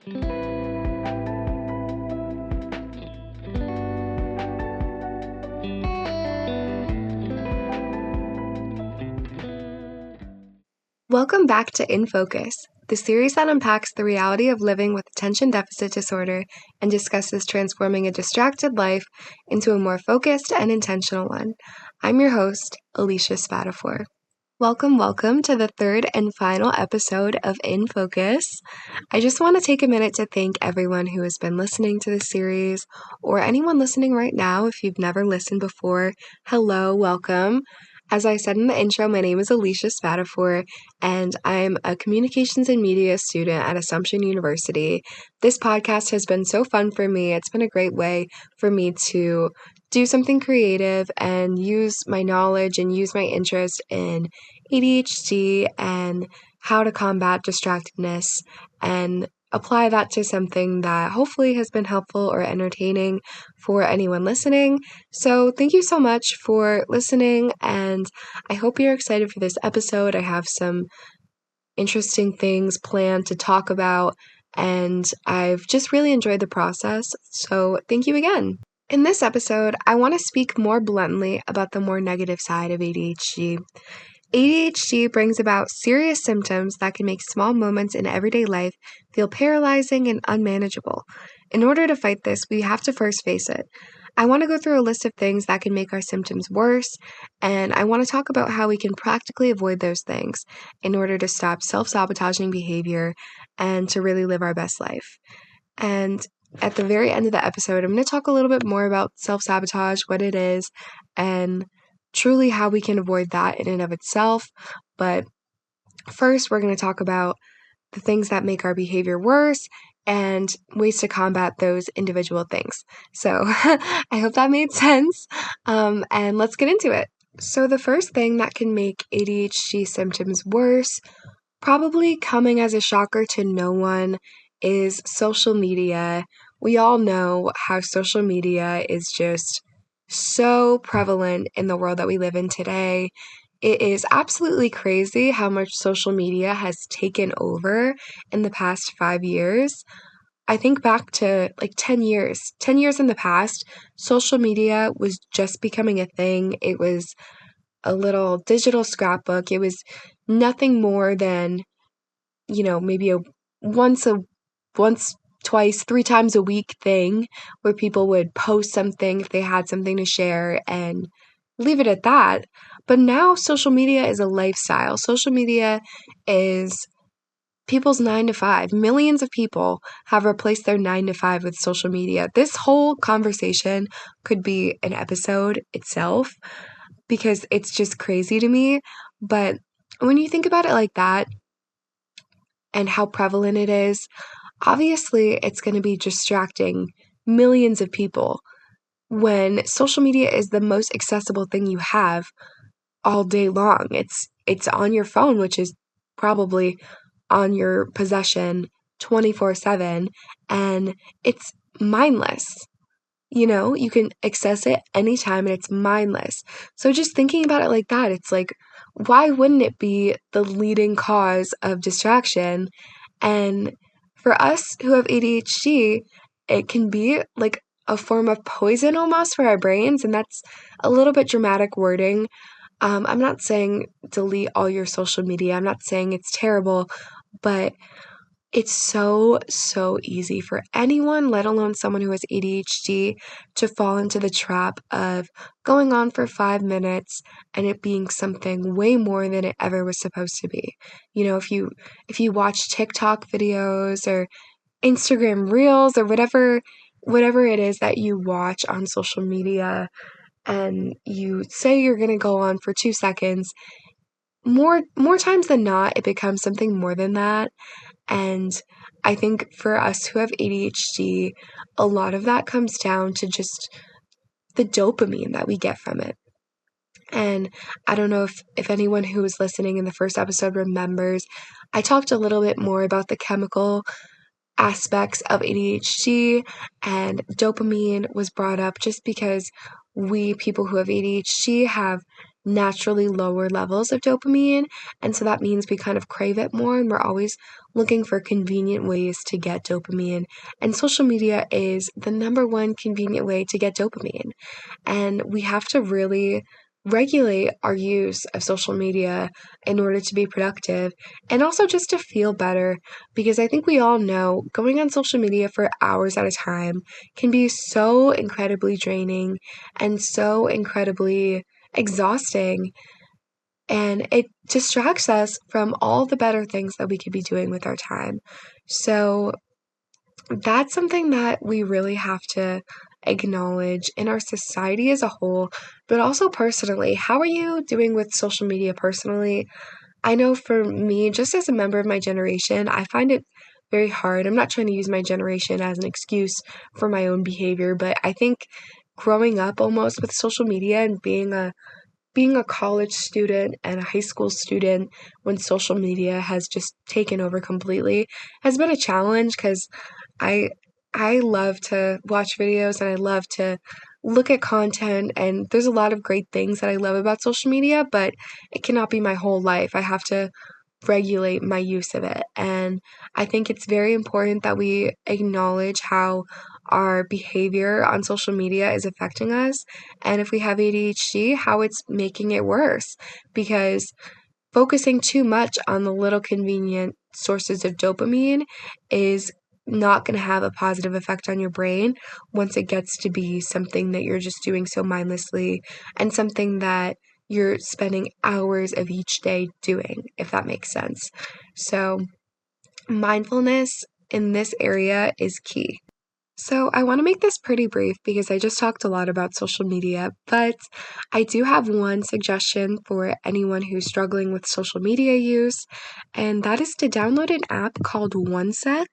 Welcome back to In Focus, the series that unpacks the reality of living with attention deficit disorder and discusses transforming a distracted life into a more focused and intentional one. I'm your host, Alicia Spatafore. Welcome to the third and final episode of In Focus. I just want to take a minute to thank everyone who has been listening to this series, or anyone listening right now. If you've never listened before, hello, welcome. As I said in the intro, my name is Alicia Spatafore, and I'm a communications and media student at Assumption University. This podcast has been so fun for me. It's been a great way for me to do something creative and use my knowledge and use my interest in ADHD and how to combat distractedness and apply that to something that hopefully has been helpful or entertaining for anyone listening. So thank you so much for listening, and I hope you're excited for this episode. I have some interesting things planned to talk about, and I've just really enjoyed the process. So thank you again. In this episode, I want to speak more bluntly about the more negative side of ADHD. ADHD brings about serious symptoms that can make small moments in everyday life feel paralyzing and unmanageable. In order to fight this, we have to first face it. I want to go through a list of things that can make our symptoms worse, and I want to talk about how we can practically avoid those things in order to stop self-sabotaging behavior and to really live our best life. And at the very end of the episode, I'm going to talk a little bit more about self-sabotage, what it is, and truly how we can avoid that in and of itself. But first, we're going to talk about the things that make our behavior worse and ways to combat those individual things. So I hope that made sense. And let's get into it. So the first thing that can make ADHD symptoms worse, probably coming as a shocker to no one, is social media. We all know how social media is just so prevalent in the world that we live in today. It is absolutely crazy how much social media has taken over in the past 5 years. I think back to like 10 years. 10 years in the past, social media was just becoming a thing. It was a little digital scrapbook. It was nothing more than, maybe a once, twice, 3 times a week thing where people would post something if they had something to share and leave it at that. But now social media is a lifestyle. Social media is people's 9 to 5. Millions of people have replaced their 9 to 5 with social media. This whole conversation could be an episode itself because it's just crazy to me. But when you think about it like that and how prevalent it is, obviously it's going to be distracting millions of people when social media is the most accessible thing you have all day long. It's on your phone, which is probably on your possession 24/7, and it's mindless. You can access it anytime and it's mindless. So just thinking about it like that, it's like, why wouldn't it be the leading cause of distraction? And for us who have ADHD, it can be like a form of poison almost for our brains, and that's a little bit dramatic wording. I'm not saying delete all your social media. I'm not saying it's terrible, but it's so easy for anyone, let alone someone who has ADHD, to fall into the trap of going on for 5 minutes and it being something way more than it ever was supposed to be. If you watch TikTok videos or Instagram Reels or whatever it is that you watch on social media, and you say you're going to go on for 2 seconds, more times than not, it becomes something more than that. And I think for us who have ADHD, a lot of that comes down to just the dopamine that we get from it. And I don't know if anyone who was listening in the first episode remembers, I talked a little bit more about the chemical aspects of ADHD, and dopamine was brought up just because we people who have ADHD have naturally lower levels of dopamine, and so that means we kind of crave it more, and we're always looking for convenient ways to get dopamine. And social media is the number one convenient way to get dopamine. And we have to really regulate our use of social media in order to be productive and also just to feel better, because I think we all know going on social media for hours at a time can be so incredibly draining and so incredibly exhausting, and it distracts us from all the better things that we could be doing with our time. So that's something that we really have to acknowledge in our society as a whole, but also personally. How are you doing with social media personally? I know for me, just as a member of my generation, I find it very hard. I'm not trying to use my generation as an excuse for my own behavior, but I think growing up almost with social media and being a college student and a high school student when social media has just taken over completely has been a challenge, because I I love to watch videos and I love to look at content, and there's a lot of great things that I love about social media, but it cannot be my whole life. I have to regulate my use of it. And I think it's very important that we acknowledge how our behavior on social media is affecting us. And if we have ADHD, how it's making it worse. Because focusing too much on the little convenient sources of dopamine is not going to have a positive effect on your brain once it gets to be something that you're just doing so mindlessly and something that you're spending hours of each day doing, if that makes sense. So, mindfulness in this area is key. So, I want to make this pretty brief because I just talked a lot about social media, but I do have one suggestion for anyone who's struggling with social media use, and that is to download an app called one-sec.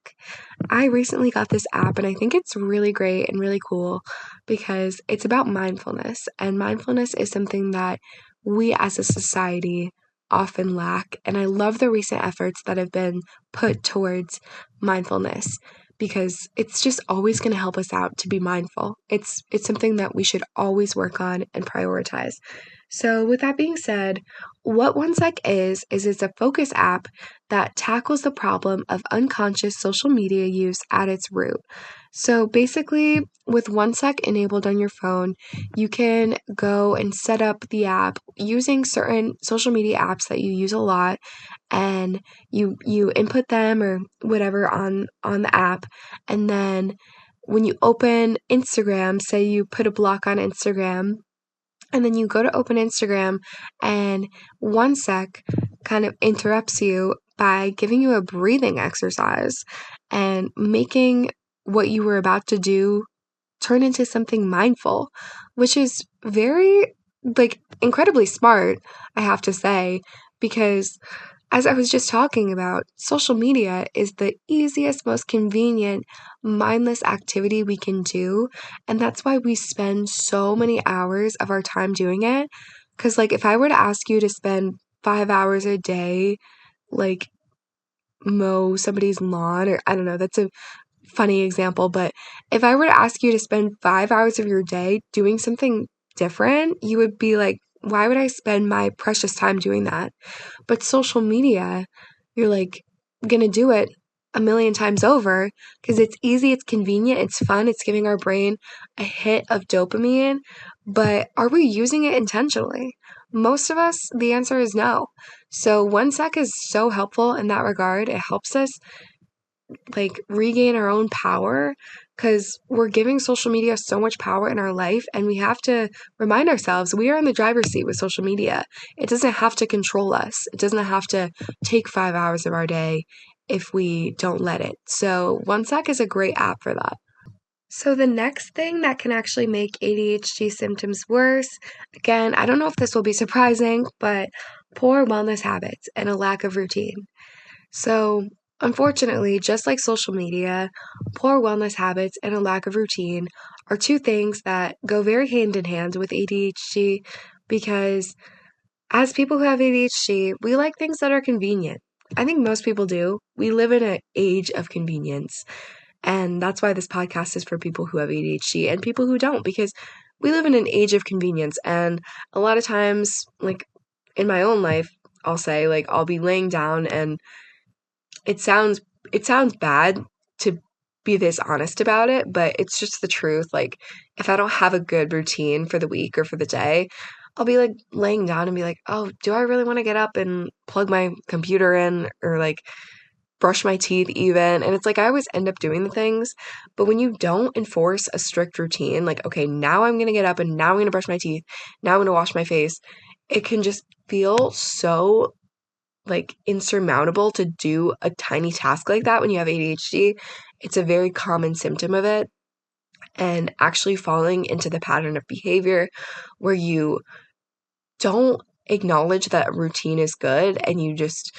I recently got this app and I think it's really great and really cool because it's about mindfulness, and mindfulness is something that we as a society often lack. And I love the recent efforts that have been put towards mindfulness because it's just always going to help us out to be mindful. It's something that we should always work on and prioritize. So with that being said, what one-sec is it's a focus app that tackles the problem of unconscious social media use at its root. So basically, with one-sec enabled on your phone, you can go and set up the app using certain social media apps that you use a lot, and you input them or whatever on the app, and then when you open Instagram, say you put a block on Instagram, and then you go to open Instagram and one-sec kind of interrupts you by giving you a breathing exercise and making what you were about to do turn into something mindful, which is very, incredibly smart, I have to say, because as I was just talking about, social media is the easiest, most convenient, mindless activity we can do. And that's why we spend so many hours of our time doing it. Because, if I were to ask you to spend 5 hours a day, like, mow somebody's lawn, or I don't know, that's a funny example, but if I were to ask you to spend 5 hours of your day doing something different, you would be like, why would I spend my precious time doing that? But social media, you're gonna do it a million times over because it's easy, it's convenient, it's fun, it's giving our brain a hit of dopamine. But are we using it intentionally? Most of us, the answer is no. So one-sec is so helpful in that regard. It helps us regain our own power because we're giving social media so much power in our life, and we have to remind ourselves we are in the driver's seat with social media. It doesn't have to control us. It doesn't have to take 5 hours of our day if we don't let it. So one-sec is a great app for that. So the next thing that can actually make ADHD symptoms worse, again, I don't know if this will be surprising, but poor wellness habits and a lack of routine. So, unfortunately, just like social media, poor wellness habits and a lack of routine are two things that go very hand in hand with ADHD, because as people who have ADHD, we like things that are convenient. I think most people do. We live in an age of convenience. And that's why this podcast is for people who have ADHD and people who don't, because we live in an age of convenience. And a lot of times, in my own life, I'll say, I'll be laying down and it sounds bad to be this honest about it, but it's just the truth. Like, if I don't have a good routine for the week or for the day, I'll be like laying down and be like, oh, do I really want to get up and plug my computer in or like brush my teeth even? And it's like I always end up doing the things, but when you don't enforce a strict routine, like, okay, now I'm gonna get up and now I'm gonna brush my teeth, now I'm gonna wash my face, it can just feel so like insurmountable to do a tiny task like that when you have ADHD. It's a very common symptom of it. And actually falling into the pattern of behavior where you don't acknowledge that a routine is good and you just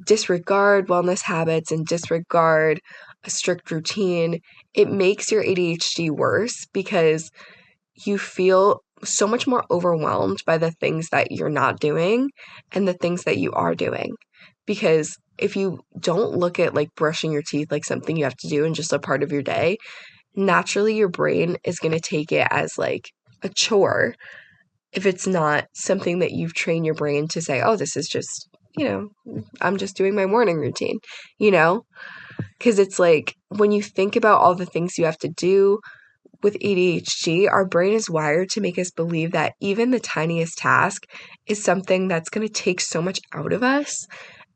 disregard wellness habits and disregard a strict routine, it makes your ADHD worse because you feel so much more overwhelmed by the things that you're not doing and the things that you are doing. Because if you don't look at like brushing your teeth like something you have to do and just a part of your day, naturally your brain is going to take it as like a chore if it's not something that you've trained your brain to say, oh, this is just, I'm just doing my morning routine, you know? Because it's like when you think about all the things you have to do with ADHD, our brain is wired to make us believe that even the tiniest task is something that's going to take so much out of us.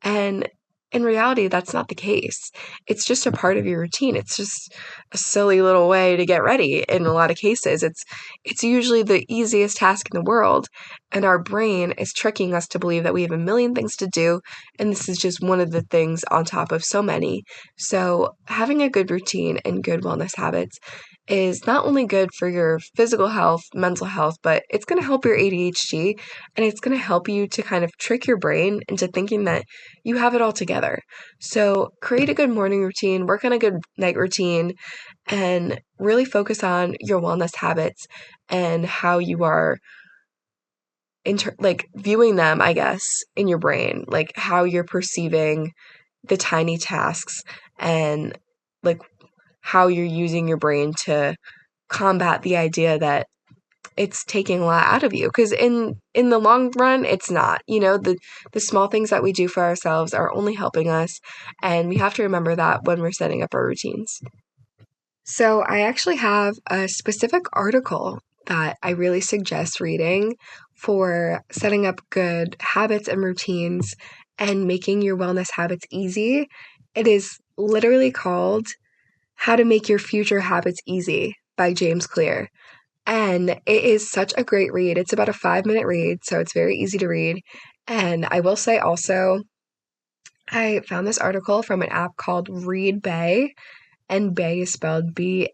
And in reality, that's not the case. It's just a part of your routine. It's just a silly little way to get ready. In a lot of cases, it's usually the easiest task in the world, and our brain is tricking us to believe that we have a million things to do, and this is just one of the things on top of so many. So, having a good routine and good wellness habits is not only good for your physical health, mental health, but it's going to help your ADHD, and it's going to help you to kind of trick your brain into thinking that you have it all together. So create a good morning routine, work on a good night routine, and really focus on your wellness habits and how you are like viewing them, I guess, in your brain, like how you're perceiving the tiny tasks and like how you're using your brain to combat the idea that it's taking a lot out of you, because in the long run it's not. The small things that we do for ourselves are only helping us, and we have to remember that when we're setting up our routines. So I actually have a specific article that I really suggest reading for setting up good habits and routines and making your wellness habits easy. It is literally called How to Make Your Future Habits Easy by James Clear. And it is such a great read. It's about a 5-minute read, so it's very easy to read. And I will say also, I found this article from an app called Readbay, and Bay is spelled Bay.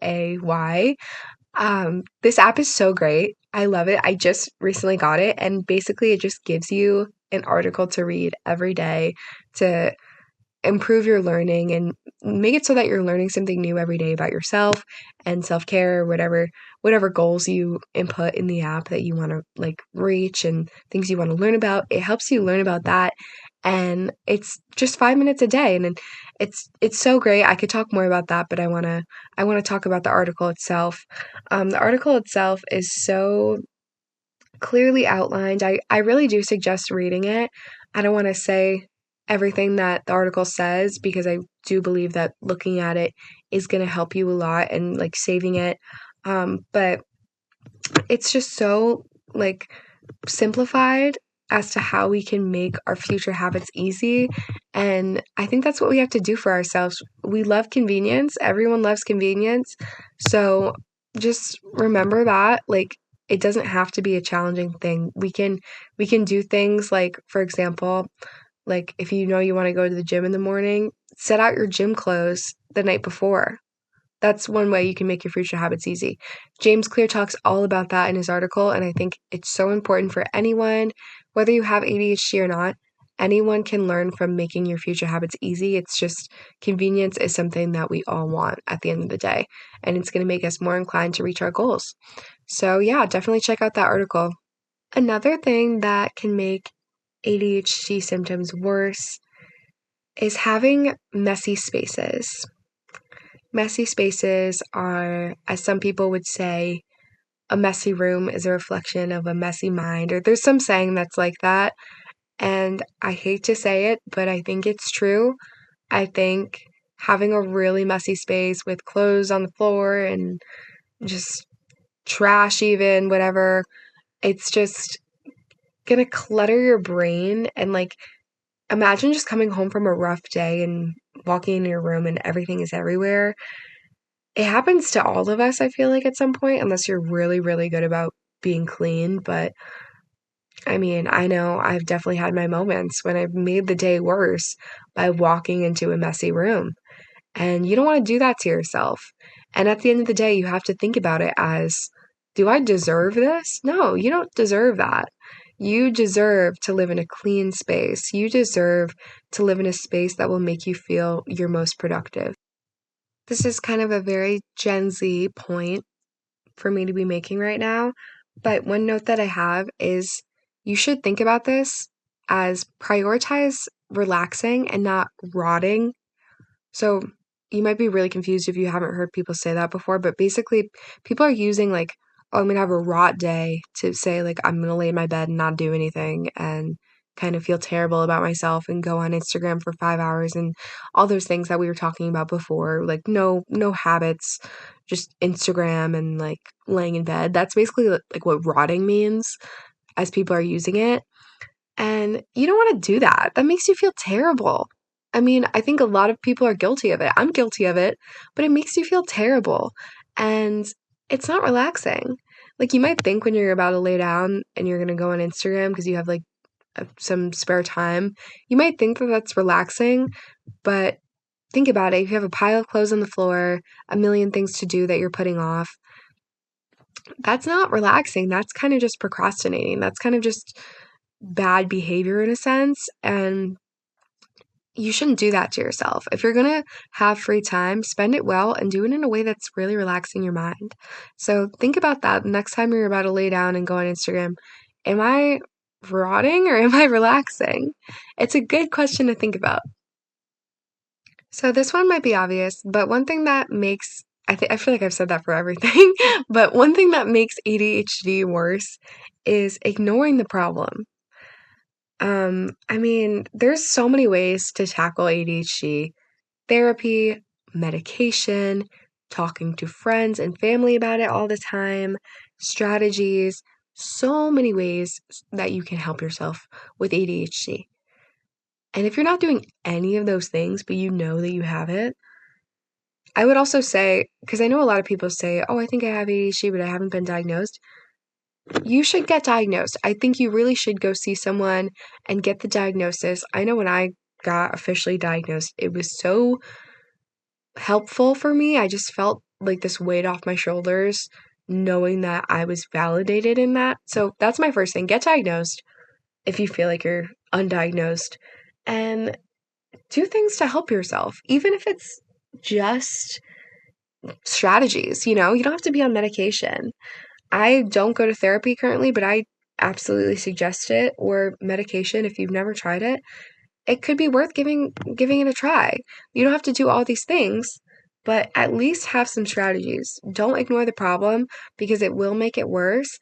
This app is so great. I love it. I just recently got it, and basically it just gives you an article to read every day to improve your learning and make it so that you're learning something new every day about yourself and self-care, or whatever goals you input in the app that you want to like reach and things you want to learn about. It helps you learn about that, and it's just 5 minutes a day, and it's so great. I could talk more about that, but I want to talk about the article itself. The article itself is so clearly outlined. I really do suggest reading it. I don't want to say everything that the article says, because I do believe that looking at it is going to help you a lot and like saving it. But it's just so like simplified as to how we can make our future habits easy. And I think that's what we have to do for ourselves. We love convenience. Everyone loves convenience. So just remember that like it doesn't have to be a challenging thing. We can do things like, for example, like if you know you want to go to the gym in the morning, set out your gym clothes the night before. That's one way you can make your future habits easy. James Clear talks all about that in his article, and I think it's so important for anyone, whether you have ADHD or not. Anyone can learn from making your future habits easy. It's just convenience is something that we all want at the end of the day, and it's going to make us more inclined to reach our goals. So, yeah, definitely check out that article. Another thing that can make ADHD symptoms worse is having messy spaces. Messy spaces are, as some people would say, a messy room is a reflection of a messy mind, or there's some saying that's like that. And I hate to say it, but I think it's true. I think having a really messy space with clothes on the floor and just trash, even whatever, it's just gonna clutter your brain. And like, imagine just coming home from a rough day and walking into your room and everything is everywhere. It happens to all of us, I feel like, at some point, unless you're really, really good about being clean. But I mean, I know I've definitely had my moments when I've made the day worse by walking into a messy room. And you don't want to do that to yourself. And at the end of the day, you have to think about it as, do I deserve this? No, you don't deserve that. You deserve to live in a clean space. You deserve to live in a space that will make you feel your most productive. This is kind of a very Gen Z point for me to be making right now. But one note that I have is you should think about this as prioritize relaxing and not rotting. So you might be really confused if you haven't heard people say that before, but basically people are using like, oh, I'm gonna have a rot day to say like I'm gonna lay in my bed and not do anything and kind of feel terrible about myself and go on Instagram for 5 hours and all those things that we were talking about before. Like no habits, just Instagram and like laying in bed. That's basically like what rotting means as people are using it. And you don't want to do that. That makes you feel terrible. I mean, I think a lot of people are guilty of it. I'm guilty of it, but it makes you feel terrible. And it's not relaxing. Like, you might think when you're about to lay down and you're going to go on Instagram because you have like some spare time, you might think that that's relaxing, but think about it. If you have a pile of clothes on the floor, a million things to do that you're putting off, that's not relaxing. That's kind of just procrastinating. That's kind of just bad behavior in a sense. And you shouldn't do that to yourself. If you're going to have free time, spend it well and do it in a way that's really relaxing your mind. So think about that next time you're about to lay down and go on Instagram. Am I rotting or am I relaxing? It's a good question to think about. So this one might be obvious, but one thing that makes I feel like I've said that for everything, but one thing that makes ADHD worse is ignoring the problem. I mean, there's so many ways to tackle ADHD. Therapy, medication, talking to friends and family about it all the time, strategies, so many ways that you can help yourself with ADHD. And if you're not doing any of those things, but you know that you have it, I would also say, because I know a lot of people say, oh, I think I have ADHD, but I haven't been diagnosed. You should get diagnosed. I think you really should go see someone and get the diagnosis. I know when I got officially diagnosed, it was so helpful for me. I just felt like this weight off my shoulders knowing that I was validated in that. So that's my first thing. Get diagnosed if you feel like you're undiagnosed and do things to help yourself, even if it's just strategies. You don't have to be on medication. I don't go to therapy currently, but I absolutely suggest it, or medication if you've never tried it. It could be worth giving it a try. You don't have to do all these things, but at least have some strategies. Don't ignore the problem because it will make it worse.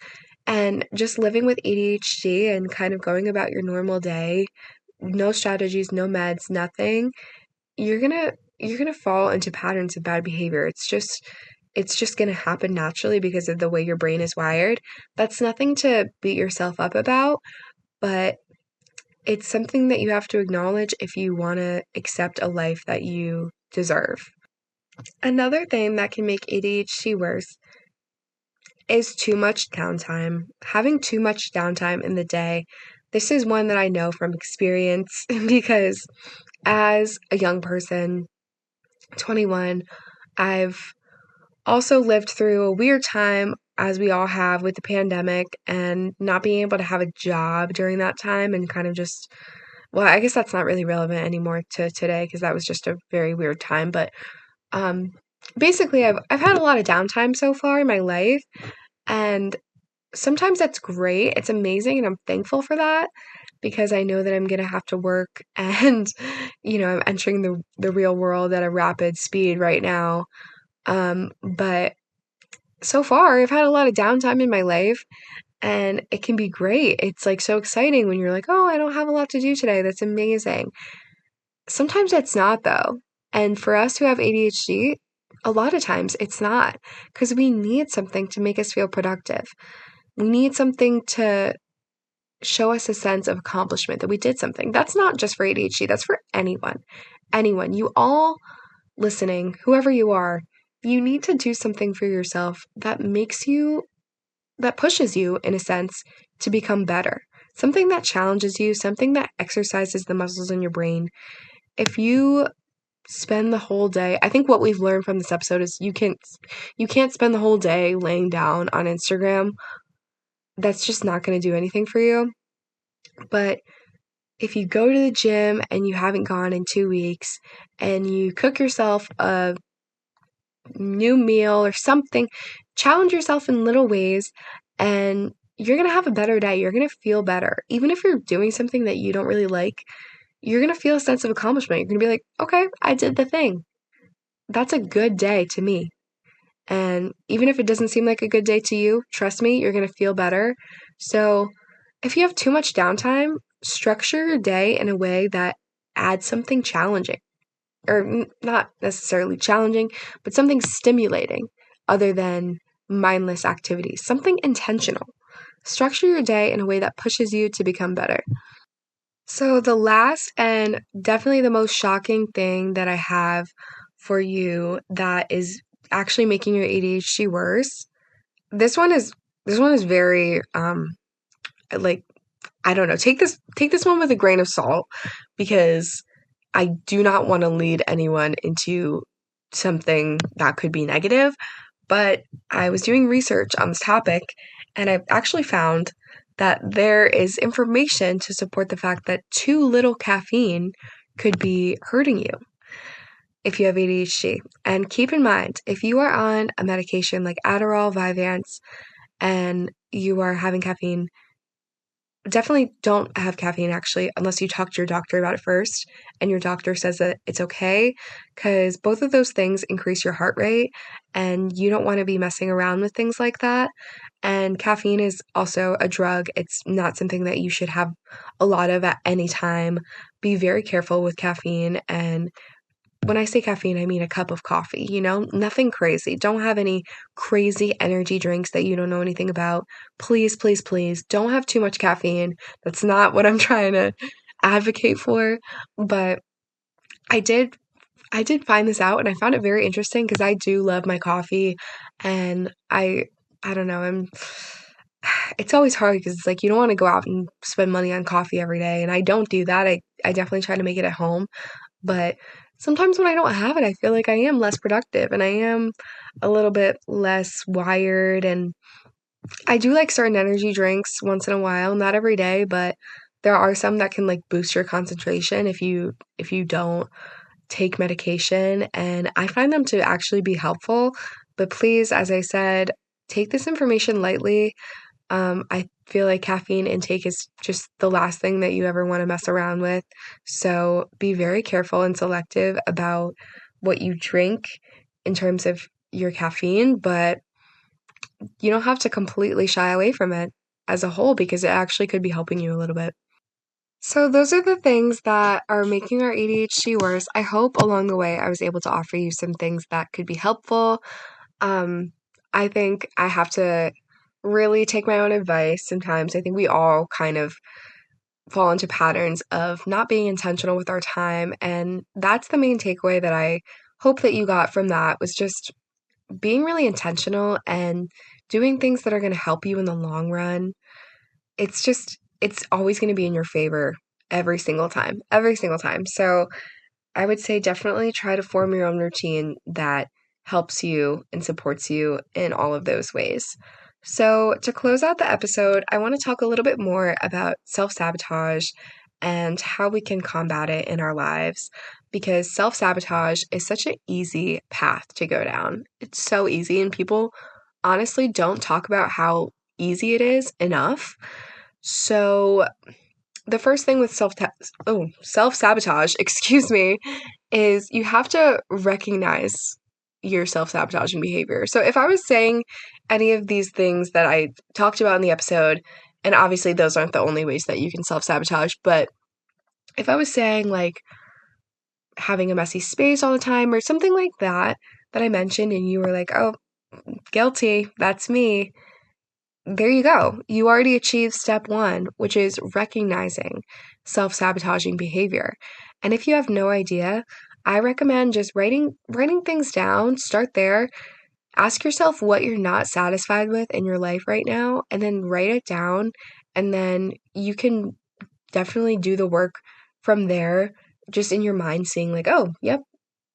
And just living with ADHD and kind of going about your normal day, no strategies, no meds, nothing, you're gonna fall into patterns of bad behavior. It's just going to happen naturally because of the way your brain is wired. That's nothing to beat yourself up about, but it's something that you have to acknowledge if you want to accept a life that you deserve. Another thing that can make ADHD worse is too much downtime. Having too much downtime in the day. This is one that I know from experience because as a young person, 21, I've also lived through a weird time, as we all have, with the pandemic and not being able to have a job during that time and kind of just, well, I guess that's not really relevant anymore to today because that was just a very weird time. But um, basically, I've had a lot of downtime so far in my life, and sometimes that's great. It's amazing, and I'm thankful for that because I know that I'm gonna have to work, and I'm entering the real world at a rapid speed right now. But so far, I've had a lot of downtime in my life and it can be great. It's like so exciting when you're like, oh, I don't have a lot to do today. That's amazing. Sometimes it's not, though. And for us who have ADHD, a lot of times it's not, because we need something to make us feel productive. We need something to show us a sense of accomplishment that we did something. That's not just for ADHD, that's for anyone. Anyone. You all listening, whoever you are, you need to do something for yourself that that pushes you, in a sense, to become better. Something that challenges you, something that exercises the muscles in your brain. If you spend the whole day, I think what we've learned from this episode is you can't spend the whole day laying down on Instagram. That's just not going to do anything for you. But if you go to the gym and you haven't gone in 2 weeks and you cook yourself a new meal or something, challenge yourself in little ways, and you're going to have a better day. You're going to feel better. Even if you're doing something that you don't really like, you're going to feel a sense of accomplishment. You're going to be like, okay, I did the thing. That's a good day to me. And even if it doesn't seem like a good day to you, trust me, you're going to feel better. So if you have too much downtime, structure your day in a way that adds something challenging, or not necessarily challenging, but something stimulating other than mindless activities, something intentional. Structure your day in a way that pushes you to become better. So, the last and definitely the most shocking thing that I have for you that is actually making your ADHD worse. This one is very like, I don't know. Take this one with a grain of salt, because I do not want to lead anyone into something that could be negative, but I was doing research on this topic, and I've actually found that there is information to support the fact that too little caffeine could be hurting you if you have ADHD. And keep in mind, if you are on a medication like Adderall, Vyvanse, and you are having caffeine, definitely don't have caffeine, actually, unless you talk to your doctor about it first and your doctor says that it's okay, because both of those things increase your heart rate and you don't want to be messing around with things like that. And caffeine is also a drug. It's not something that you should have a lot of at any time. Be very careful with caffeine. And when I say caffeine, I mean a cup of coffee, nothing crazy. Don't have any crazy energy drinks that you don't know anything about. Please, please, please don't have too much caffeine. That's not what I'm trying to advocate for. But I did find this out, and I found it very interesting because I do love my coffee, and I don't know, it's always hard because it's like you don't want to go out and spend money on coffee every day, and I don't do that. I definitely try to make it at home. But sometimes when I don't have it, I feel like I am less productive and I am a little bit less wired. And I do like certain energy drinks once in a while, not every day, but there are some that can like boost your concentration if you don't take medication, and I find them to actually be helpful. But please, as I said, take this information lightly. I feel like caffeine intake is just the last thing that you ever want to mess around with. So be very careful and selective about what you drink in terms of your caffeine, but you don't have to completely shy away from it as a whole, because it actually could be helping you a little bit. So those are the things that are making our ADHD worse. I hope along the way I was able to offer you some things that could be helpful. Um, I think I have to really take my own advice sometimes. I think we all kind of fall into patterns of not being intentional with our time, and that's the main takeaway that I hope that you got from that, was just being really intentional and doing things that are going to help you in the long run. It's always going to be in your favor every single time, every single time. So I would say definitely try to form your own routine that helps you and supports you in all of those ways. So, to close out the episode, I want to talk a little bit more about self sabotage and how we can combat it in our lives, because self sabotage is such an easy path to go down. It's so easy, and people honestly don't talk about how easy it is enough. So, the first thing with self-sabotage, excuse me, is you have to recognize your self-sabotaging behavior. So if I was saying any of these things that I talked about in the episode, and obviously those aren't the only ways that you can self-sabotage, but if I was saying like having a messy space all the time or something like that I mentioned, and you were like, oh, guilty, that's me. There you go. You already achieved step one, which is recognizing self-sabotaging behavior. And if you have no idea, I recommend just writing things down. Start there. Ask yourself what you're not satisfied with in your life right now, and then write it down. And then you can definitely do the work from there, just in your mind, seeing like, oh, yep,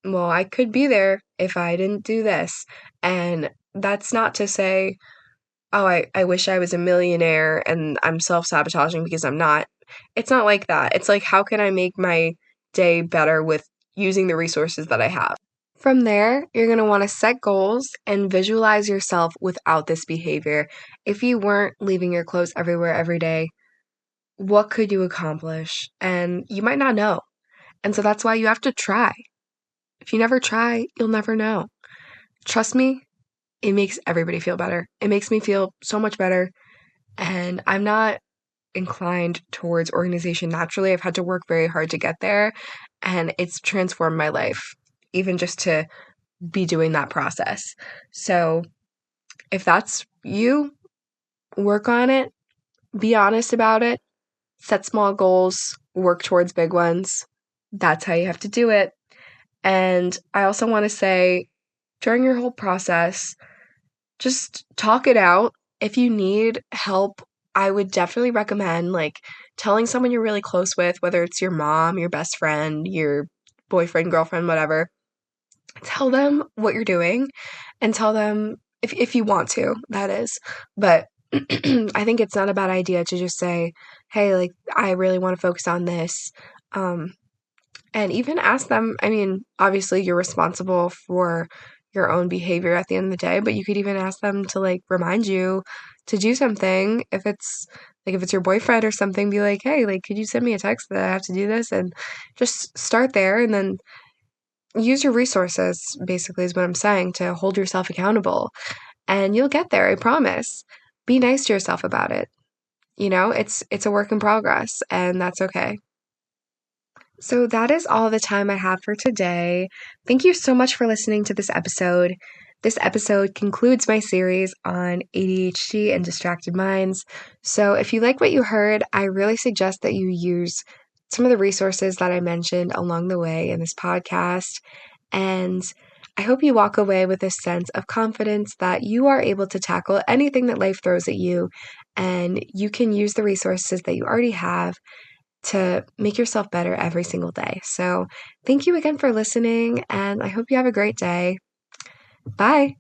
well, I could be there if I didn't do this. And that's not to say, oh, I wish I was a millionaire and I'm self-sabotaging because I'm not. It's not like that. It's like, how can I make my day better with using the resources that I have? From there, you're going to want to set goals and visualize yourself without this behavior. If you weren't leaving your clothes everywhere every day, what could you accomplish? And you might not know. And so that's why you have to try. If you never try, you'll never know. Trust me, it makes everybody feel better. It makes me feel so much better. And I'm not inclined towards organization naturally. I've had to work very hard to get there, and it's transformed my life, even just to be doing that process. So if that's you, work on it, be honest about it, set small goals, work towards big ones. That's how you have to do it. And I also want to say, during your whole process, just talk it out. If you need help, I would definitely recommend like telling someone you're really close with, whether it's your mom, your best friend, your boyfriend, girlfriend, whatever. Tell them what you're doing and tell them if you want to, that is. But I think it's not a bad idea to just say, hey, like, I really want to focus on this. And even ask them, I mean, obviously you're responsible for your own behavior at the end of the day, but you could even ask them to like remind you to do something. If it's your boyfriend or something, be like, hey, like, could you send me a text that I have to do this? And just start there and then use your resources, basically, is what I'm saying, to hold yourself accountable. And you'll get there, I promise. Be nice to yourself about it. It's a work in progress, and that's okay. So that is all the time I have for today. Thank you so much for listening to this episode. This episode concludes my series on ADHD and distracted minds. So if you like what you heard, I really suggest that you use some of the resources that I mentioned along the way in this podcast. And I hope you walk away with a sense of confidence that you are able to tackle anything that life throws at you, and you can use the resources that you already have to make yourself better every single day. So thank you again for listening, and I hope you have a great day. Bye.